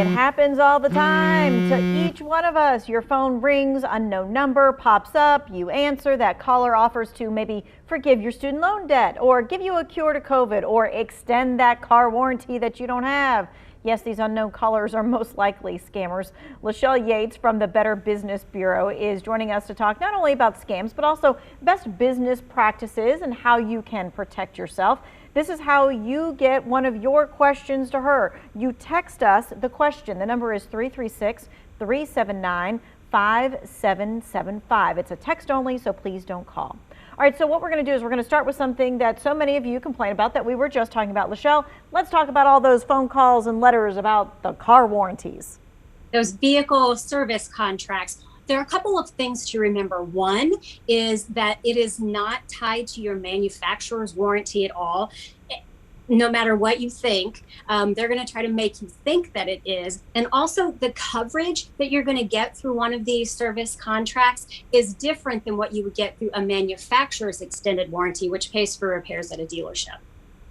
It happens all the time to each one of us. Your phone rings, unknown number pops up, you answer, that caller offers to maybe forgive your student loan debt or give you a cure to COVID or extend that car warranty that you don't have. Yes, these unknown callers are most likely scammers. Lachelle Yates from the Better Business Bureau is joining us to talk not only about scams, but also best business practices and how you can protect yourself. This is how you get one of your questions to her. You text us the question. The number is 336-379-5775. It's a text only, so please don't call. All right, so what we're going to do is we're going to start with something that so many of you complain about that we were just talking about. Lachelle, let's talk about all those phone calls and letters about the car warranties. Those vehicle service contracts. There are a couple of things to remember. One is that it is not tied to your manufacturer's warranty at all. No matter what you think, they're going to try to make you think that it is. And also the coverage that you're going to get through one of these service contracts is different than what you would get through a manufacturer's extended warranty, which pays for repairs at a dealership.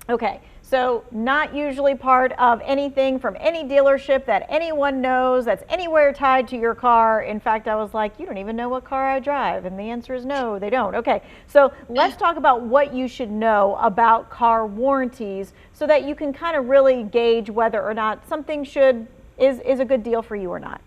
Okay, so not usually part of anything from any dealership that anyone knows that's anywhere tied to your car. In fact, I was like, you don't even know what car I drive. And the answer is no, they don't. Okay, so let's talk about what you should know about car warranties so that you can kind of really gauge whether or not something is a good deal for you or not.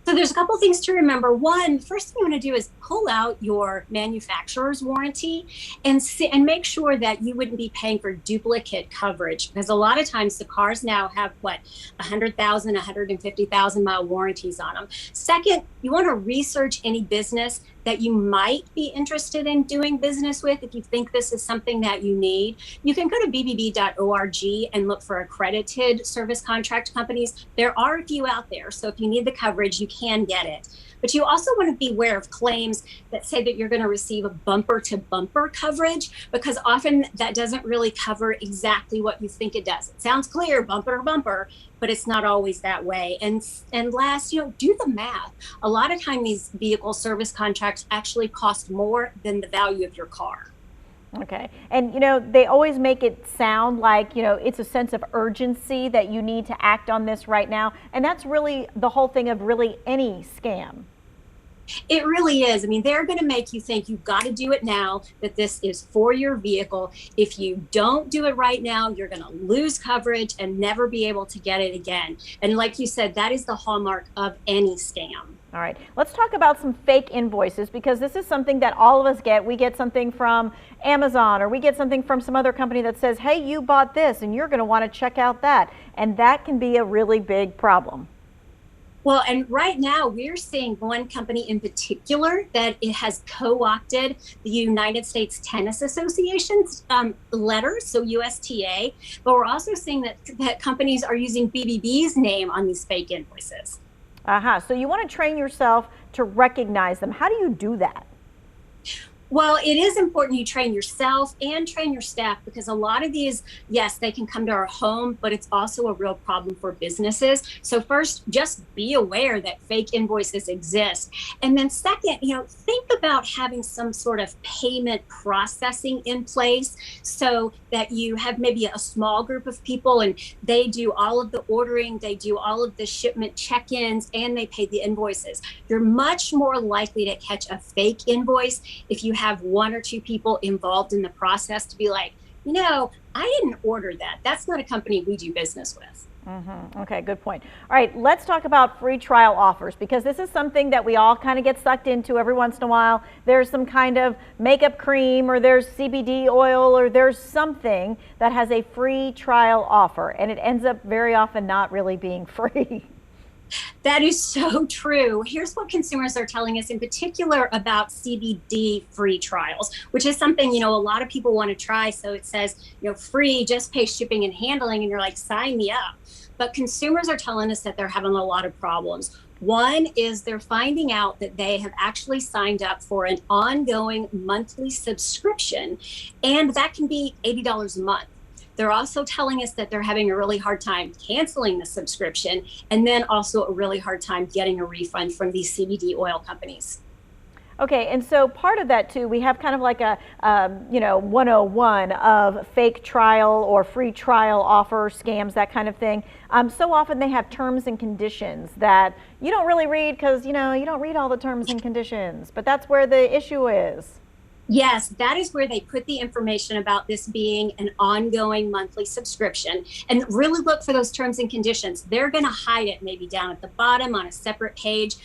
So there's a couple things to remember. One, first thing you want to do is pull out your manufacturer's warranty and make sure that you wouldn't be paying for duplicate coverage, because a lot of times the cars now have 100,000, 150,000 mile warranties on them. Second, you want to research any business that you might be interested in doing business with. If you think this is something that you need, you can go to bbb.org and look for accredited service contract companies. There are a few out there, so if you need the coverage, you can get it. But you also want to be aware of claims that say that you're going to receive a bumper to bumper coverage, because often that doesn't really cover exactly what you think it does. It sounds clear, bumper to bumper, but it's not always that way. And last, do the math. A lot of time these vehicle service contracts actually cost more than the value of your car. Okay. And, they always make it sound like, it's a sense of urgency that you need to act on this right now. And that's really the whole thing of really any scam. It really is. I mean, they're going to make you think you've got to do it now, that this is for your vehicle. If you don't do it right now, you're going to lose coverage and never be able to get it again. And like you said, that is the hallmark of any scam. All right, let's talk about some fake invoices, because this is something that all of us get. We get something from Amazon, or we get something from some other company that says, hey, you bought this and you're going to want to check out that. And that can be a really big problem. Well, and right now we're seeing one company in particular that it has co-opted the United States Tennis Association's letters, so USTA, but we're also seeing that companies are using BBB's name on these fake invoices. So you want to train yourself to recognize them. How do you do that? Well, it is important you train yourself and train your staff, because a lot of these, yes, they can come to our home, but it's also a real problem for businesses. So first, just be aware that fake invoices exist. And then second, think about having some sort of payment processing in place so that you have maybe a small group of people and they do all of the ordering, they do all of the shipment check-ins, and they pay the invoices. You're much more likely to catch a fake invoice if you have one or two people involved in the process to be like, I didn't order that. That's not a company we do business with. Okay, good point. All right, let's talk about free trial offers, because this is something that we all kind of get sucked into every once in a while. There's some kind of makeup cream, or there's CBD oil, or there's something that has a free trial offer, and it ends up very often not really being free. That is so true. Here's what consumers are telling us in particular about CBD free trials, which is something, a lot of people want to try. So it says, free, just pay shipping and handling. And you're like, sign me up. But consumers are telling us that they're having a lot of problems. One is they're finding out that they have actually signed up for an ongoing monthly subscription, and that can be $80 a month. They're also telling us that they're having a really hard time canceling the subscription, and then also a really hard time getting a refund from these CBD oil companies. Okay, and so part of that too, we have kind of like a, 101 of fake trial or free trial offer scams, that kind of thing. So often they have terms and conditions that you don't really read because, you don't read all the terms and conditions, but that's where the issue is. Yes, that is where they put the information about this being an ongoing monthly subscription, and really look for those terms and conditions. They're going to hide it maybe down at the bottom on a separate page,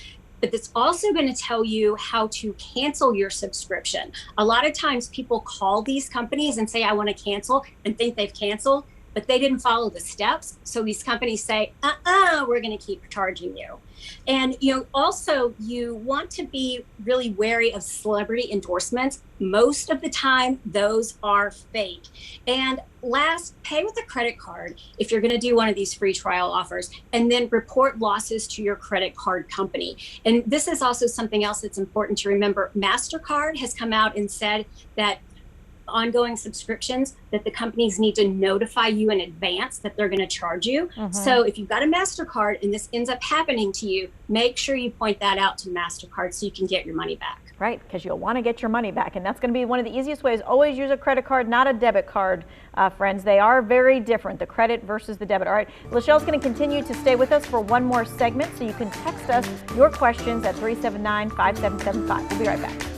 but it's also going to tell you how to cancel your subscription. A lot of times people call these companies and say, I want to cancel, and think they've canceled, but they didn't follow the steps. So these companies say, we're going to keep charging you. And also you want to be really wary of celebrity endorsements. Most of the time, those are fake. And last, pay with a credit card if you're going to do one of these free trial offers, and then report losses to your credit card company. And this is also something else that's important to remember. MasterCard has come out and said that ongoing subscriptions, that the companies need to notify you in advance that they're going to charge you. So if you've got a MasterCard and this ends up happening to you, make sure you point that out to MasterCard so you can get your money back. Right, because you'll want to get your money back, and that's going to be one of the easiest ways. Always use a credit card, not a debit card, friends. They are very different, the credit versus the debit. All right, Lachelle's going to continue to stay with us for one more segment, so you can text us your questions at 379-5775. We'll be right back.